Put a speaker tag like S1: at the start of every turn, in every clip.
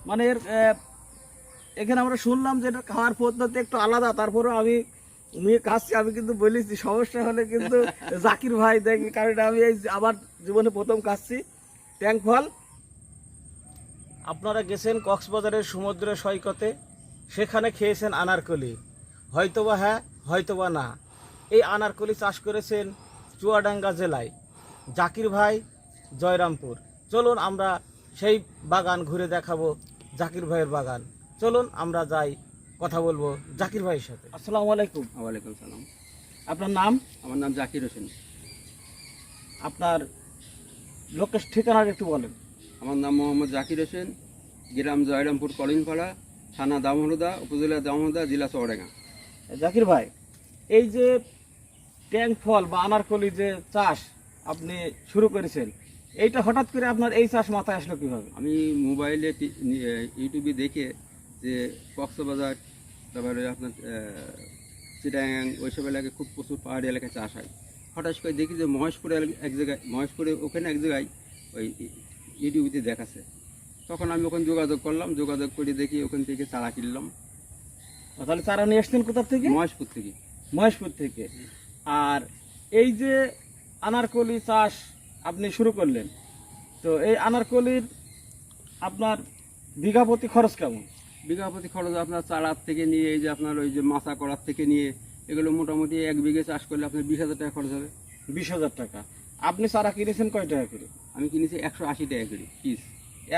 S1: মানে এর এখানে আমরা শুনলাম যে এটা খাওয়ার পদ্ধতি একটু আলাদা, তারপরে আমি নিয়ে খাচ্ছি। আমি কিন্তু বলেছি সমস্যা হলে কিন্তু জাকির ভাই দেখি, কারণ আমি এই আমার জীবনে প্রথম খাচ্ছি ট্যাং ফল। আপনারা গেছেন কক্সবাজারের সমুদ্র সৈকতে, সেখানে খেয়েছেন আনারকলি, হয়তোবা হ্যাঁ হয়তোবা না। এই আনারকলি চাষ করেছেন চুয়াডাঙ্গা জেলায় জাকির ভাই, জয়রামপুর। চলুন আমরা সেই বাগান ঘুরে দেখাবো, জাকির ভাইয়ের বাগান। চলুন আমরা যাই, কথা বলবো জাকির ভাইয়ের সাথে। আসসালামু আলাইকুম।
S2: ওয়ালাইকুম সালাম।
S1: আপনার নাম?
S2: আমার নাম জাকির হোসেন।
S1: আপনার লোকের ঠিকানাটা একটু বলেন।
S2: আমার নাম মোহাম্মদ জাকির হোসেন, গ্রাম জয়রামপুর কলিনপাড়া, থানা দামোহদা, উপজেলা দামোহদা, জেলা চুয়াডাঙ্গা।
S1: জাকির ভাই, এই যে ট্যাং ফল বা আনারকলি যে চাষ আপনি শুরু করেছেন, এইটা হঠাৎ করে আপনার এই চাষ মাথায় আসলো কিভাবে?
S2: আমি মোবাইলে ইউটিউবে দেখে যে কক্সবাজার, তারপরে আপনার চিটাগাং ওইসব এলাকায় খুব প্রচুর পাহাড়ি এলাকায় চাষ হয়। হঠাৎ করে দেখি যে মহেশপুরে এক জায়গায়, মহেশপুরে ওখানে এক জায়গায় ওই ইউটিউবেতে দেখাচ্ছে। তখন আমি ওখানে যোগাযোগ করলাম, যোগাযোগ করে দেখি ওখান থেকে চারা কিনলাম।
S1: তাহলে চারা নিয়ে এসছেন কোথা থেকে?
S2: মহেশপুর থেকে।
S1: মহেশপুর থেকে। আর এই যে আনারকলি চাষ আপনি শুরু করলেন, তো এই আনারকলির আপনার বিঘা প্রতি খরচ কেমন?
S2: বিঘা প্রতি খরচ আপনার চারার থেকে নিয়ে, এই যে আপনার ওই যে মাছা করার থেকে নিয়ে, এগুলো মোটামুটি 1 বিঘে চাষ করলে আপনার 20,000 টাকা খরচ হবে।
S1: 20,000 টাকা। আপনি চারা কিনেছেন কয় টাকা করে?
S2: আমি কিনেছি 180 টাকা করে পিস।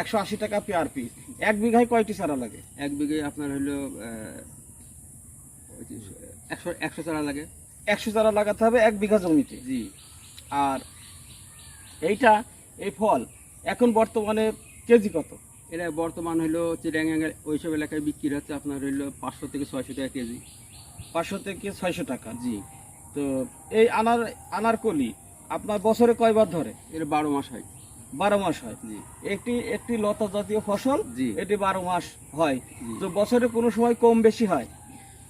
S1: 180 টাকা পেয়ার পিস। 1 বিঘায় কয়টি চারা লাগে?
S2: 1 বিঘে আপনার হলো 100 চারা লাগে।
S1: 100 চারা লাগাতে হবে 1 বিঘা জমিতে।
S2: জি।
S1: আর এইটা, এই ফল এখন বর্তমানে কেজি কত?
S2: এটা বর্তমান হলো চিটাগাং ওইসব এলাকায় বিক্রি হচ্ছে আপনার হলো 500 থেকে 600 টাকা কেজি।
S1: 500 থেকে 600 টাকা।
S2: জি।
S1: তো এই আনারকলি আপনার বছরে কয়বার ধরে?
S2: এটা 12 মাস হয়।
S1: 12 মাস হয়।
S2: জি।
S1: একটি লতা জাতীয় ফসল।
S2: জি।
S1: এটি 12 মাস হয়।
S2: জি।
S1: তো বছরে কোনো সময় কম বেশি হয়?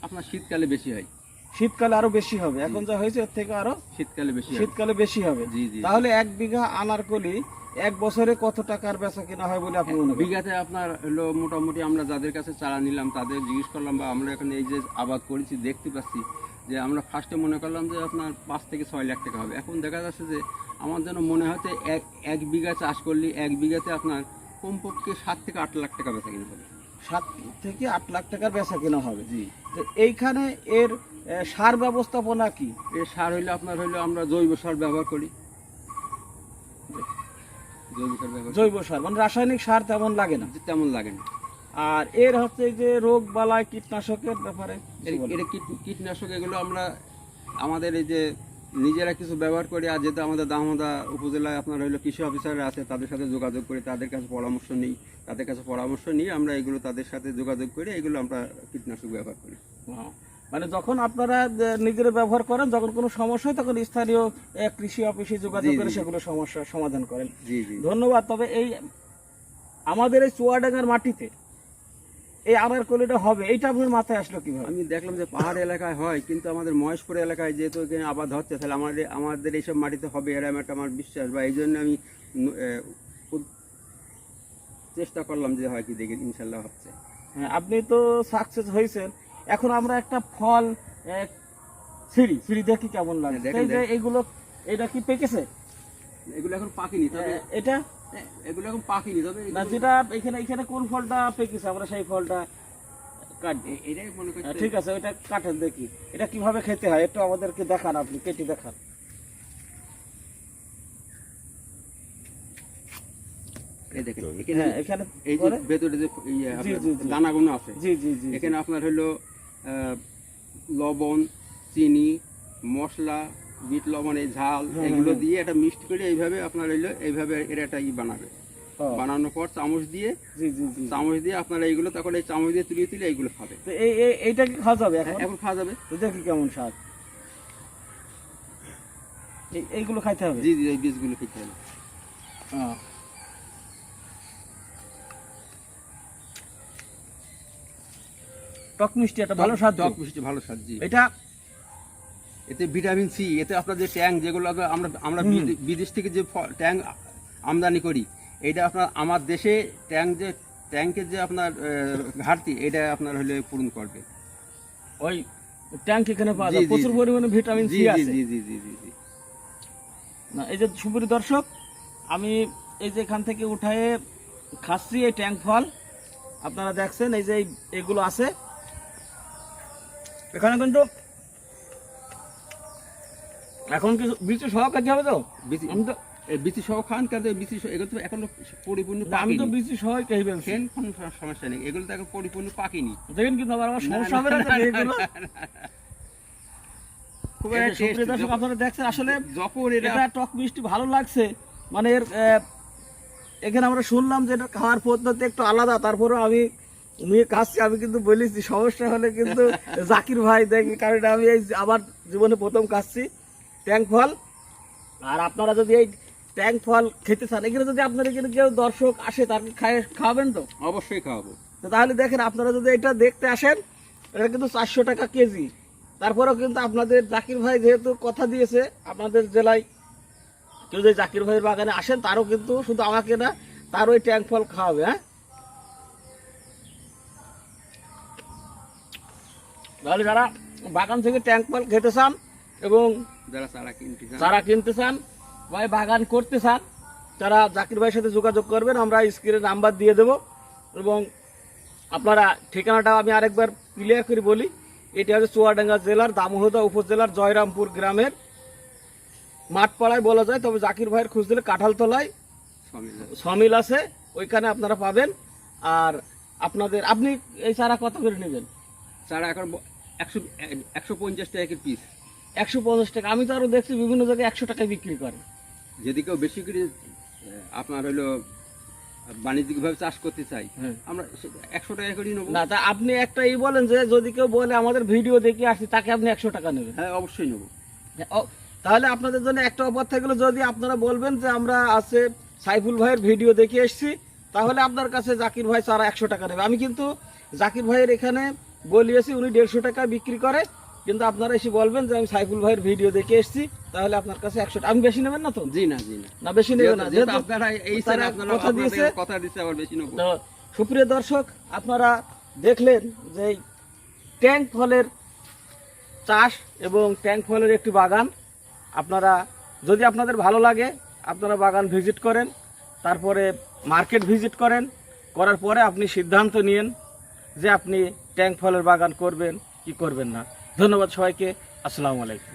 S2: আপনার শীতকালে বেশি হয়।
S1: শীতকালে আরো বেশি হবে। এখন যা হয়েছে এর থেকে আরো
S2: শীতকালে বেশি হয়।
S1: শীতকালে বেশি হবে।
S2: জি জি।
S1: তাহলে 1 বিঘা আনারকলি 1 বছরে কত টাকার বেচা কেনা হয় বলে আপনি মনে করেন?
S2: বিঘাতে আপনার হলো মোটামুটি আমরা যাদের কাছে চারা নিলাম তাদের জিজ্ঞেস করলাম, বা আমরা এখানে এই যে আবাদ করেছি দেখতে পাচ্ছি যে আমরা ফার্স্টে মনে করলাম যে আপনার 5 থেকে 6 লাখ টাকা হবে। এখন দেখা যাচ্ছে যে আমার যেন মনে হচ্ছে 1 বিঘা চাষ করলে 1 বিঘাতে আপনার কমপক্ষে 7 থেকে 8 লাখ টাকা বেচা কিনা হবে।
S1: 7 থেকে 8 লাখ টাকার বেচা কেনা হবে।
S2: জি।
S1: তো এইখানে এর সার ব্যবস্থাপনা কি?
S2: এর সার হইলো আপনার হইলো আমরা জৈব সার ব্যবহার করি।
S1: জৈব সার মানে রাসায়নিক সার তেমন লাগে না?
S2: তেমন লাগে না।
S1: আর এর হচ্ছে যে রোগ বালাই কীটনাশকের ব্যাপারে
S2: এটা কীটনাশক এগুলো আমরা আমাদের এই যে নিজেরা কিছু ব্যবহার করি। আর যেহেতু আমাদের দামোদা উপজেলায় আপনার হইলো কৃষি অফিসাররা আছে, তাদের সাথে যোগাযোগ করে তাদের কাছে পরামর্শ নিই। তাদের কাছে পরামর্শ নিয়ে আমরা এগুলো তাদের সাথে যোগাযোগ করে এগুলো আমরা কীটনাশক ব্যবহার করি।
S1: মানে যখন আপনারা নিজেরা ব্যবহার করেন, যখন কোনো সমস্যা হয় তখন স্থানীয় কৃষি অফিসে যোগাযোগ করে সেগুলো সমস্যার সমাধান করেন।
S2: জি জি।
S1: ধন্যবাদ। তবে এই আমাদের এই চুয়াডাঙ্গার মাটিতে এই আনারকলিটা হবে, এইটা আপনার মাথায় আসলো কিভাবে?
S2: আমি দেখলাম যে পাহাড় এলাকায় হয়, কিন্তু আমাদের মহেশপুর এলাকায় যেহেতু এখানে আবাদ হচ্ছে, তাহলে আমাদের এইসব মাটিতে হবে এরকম একটা আমার বিশ্বাস, বা এই জন্য আমি চেষ্টা করলাম যে হয় কি দেখি ইনশাল্লাহ হচ্ছে।
S1: হ্যাঁ, আপনি তো সাকসেস হয়েছেন। এখন আমরা একটা ফল সিঁড়ি দেখি কেমন লাগে। এই যে এটা কি পেকেছে?
S2: এগুলো এখন পাকেনি, তবে
S1: এটা
S2: এগুলো এখন পাকেনি, তবে
S1: না, যেটা এখানে কোন ফলটা পেকেছে আমরা সেই ফলটা কাটবো।
S2: এটাই মনে করি।
S1: ঠিক আছে, ওইটা কাটেন দেখি এটা কিভাবে খেতে হয়, একটু আমাদেরকে দেখান, আপনি কেটে দেখান।
S2: এই দেখেন
S1: এখানে
S2: এই যে ভেতরে যে দানাগুলো আছে,
S1: জি জি জি,
S2: এখানে আপনার হলো লবণ, চিনি, মশলা, বিট লবণ, এই ঝাল এগুলো দিয়ে এটা মিক্সড করে এইভাবে আপনার হইলো এইভাবে এটা একটা বানাবে। বানানোর পর চামচ দিয়ে আপনারা এইগুলো তখন এই চামচ দিয়ে তুলে এইগুলো খাবে।
S1: তো এইটা কি খাওয়া যাবে?
S2: এখন খাওয়া যাবে।
S1: দেখি কেমন স্বাদ। এইগুলো খাইতে হবে?
S2: জি জি, এই বীজগুলো খেতে হবে।
S1: টক মিষ্টি, একটা ভালো স্বাদ।
S2: টক মিষ্টি ভালো স্বাদ। জি।
S1: এটা
S2: এতে ভিটামিন সি, এতে আপনার যে ট্যাং যেগুলো আমরা বিদেশ থেকে যে ট্যাং আমদানি করি, এইটা আপনার আমার দেশে ট্যাং যে ট্যাঙ্কের যে আপনার ঘাটতি, এটা আপনার হলে পূরণ করবে।
S1: ওই ট্যাঙ্ক এখানে পাওয়া
S2: জি,
S1: যায়
S2: জি,
S1: প্রচুর
S2: জি।
S1: পরিমাণে ভিটামিন
S2: জি
S1: সি
S2: জি
S1: আছে।
S2: জি জি জি জি জি।
S1: না এই যে সুপ্রিয় দর্শক, আমি এই যে এখান থেকে উঠায়ে খাচ্ছি এই ট্যাঙ্ক ফল, আপনারা দেখছেন এই যে এগুলো আছে এখানে, কিন্তু এখন কিছু বিচি সহ খেতে হবে তো।
S2: বিচি
S1: আমি তো
S2: বিচি সহ খান, কিন্তু বিচি এগুলো তো এখনো পরিপূর্ণ
S1: আমি তো
S2: পাকেনি।
S1: বিচি সহ খেয়ে ফেলছি।
S2: খেন, কোনো সমস্যা নেই, এগুলো তো এখন পরিপূর্ণ পাকেনি।
S1: দেখেন কিন্তু আবার আমার সমস্যা হবে না তো এগুলো।
S2: খুব
S1: এই যে
S2: একটা
S1: সুপ্রিয়
S2: taste,
S1: দর্শক, আপনারা দেখছেন আসলে
S2: যখন এটা
S1: এটা টক মিষ্টি ভালো লাগছে। মানে এর এখানে আমরা শুনলাম যে এটা খাওয়ার পদ্ধতি একটু আলাদা, তারপরে আমি নিয়ে খাচ্ছি। আমি কিন্তু বলেছি সমস্যা হলে কিন্তু জাকির ভাই দেখি, কারণ এটা আমি এই আমার জীবনে প্রথম খাচ্ছি ট্যাঙ্ক ফল। আর আপনারা যদি এই ট্যাঙ্ক ফল খেতে চান, এখানে যদি আপনার এখানে কেউ দর্শক আসে তাকে খাওয়াবেন তো?
S2: অবশ্যই খাওয়াবো।
S1: তো তাহলে দেখেন, আপনারা যদি এটা দেখতে আসেন, এটা কিন্তু 400 টাকা কেজি। তারপরেও কিন্তু আপনাদের জাকির ভাই যেহেতু কথা দিয়েছে, আপনাদের জেলায় কেউ যদি জাকির ভাইয়ের বাগানে আসেন, তারও কিন্তু শুধু আমাকে না, তারও ওই ট্যাঙ্ক ফল খাওয়াবে। হ্যাঁ, তাহলে যারা বাগান থেকে ট্যাঙ্ক ফল খেতে চান এবং
S2: যারা চারা কিনতে চান,
S1: যারা কিনতে চান বা এই বাগান করতে চান, তারা জাকির ভাইয়ের সাথে যোগাযোগ করবেন, আমরা স্ক্রিনে নাম্বার দিয়ে দেব। এবং আপনারা ঠিকানাটা আমি আরেকবার ক্লিয়ার করে বলি, এটি হচ্ছে চুয়াডাঙ্গা জেলার দামোহদা উপজেলার জয়রামপুর গ্রামের মাঠপাড়ায় বলা যায়, তবে জাকির ভাইয়ের খুঁজ দিলে কাঁঠালতলায় সমিল আছে, ওইখানে আপনারা পাবেন। আর আপনি এই চারা কত করে নেবেন?
S2: চারা এখন 150 টাকা পিস।
S1: 150 টাকা। আমি তো আরো দেখছি বিভিন্ন জায়গায় 100 টাকায় বিক্রি করে।
S2: যদি কেউ বেশি করে আপনার হলো বাণিজ্যিকভাবে চাষ করতে চাই,
S1: হ্যাঁ।
S2: আমরা 100 টাকা করে নেবো।
S1: না, তা আপনি একটা বলেন যে যদি কেউ বলে আমাদের ভিডিও দেখে আসছি, তাকে আপনি 100 টাকা নেবেন।
S2: হ্যাঁ, অবশ্যই নেবো।
S1: তাহলে আপনাদের জন্য একটা অফার থাকলো, যদি আপনারা বলবেন যে আমরা আছে সাইফুল ভাইয়ের ভিডিও দেখে এসেছি, তাহলে আপনার কাছে জাকির ভাই চারা 100 টাকা নেবে। আমি কিন্তু জাকির ভাইয়ের এখানে বলিয়েছি উনি 150 টাকা বিক্রি করে, কিন্তু আপনারা এসে বলবেন যে আমি সাইফুল ভাইয়ের ভিডিও দেখে এসেছি, তাহলে আপনার কাছে 100 টাকা। আমি বেশি নেবেন না তো?
S2: জি না, জি না,
S1: না বেশি নেবেন না,
S2: যেহেতু
S1: যেহেতু
S2: আপনারা এই
S1: তারা
S2: স্যার আপনারা
S1: কথা দিয়েছে।
S2: কথা দিচ্ছে, আবার বেশি নেবো।
S1: তো সুপ্রিয় দর্শক, আপনারা দেখলেন যে এই ট্যাঙ্ক ফলের চাষ এবং ট্যাঙ্ক ফলের একটি বাগান। আপনারা যদি আপনাদের ভালো লাগে, আপনারা বাগান ভিজিট করেন, তারপরে মার্কেট ভিজিট করার পরে আপনি সিদ্ধান্ত নিন যে আপনি ট্যাঙ্ক ফলের বাগান করবেন কি করবেন না। ধন্যবাদ সবাইকে। আসসালামু আলাইকুম।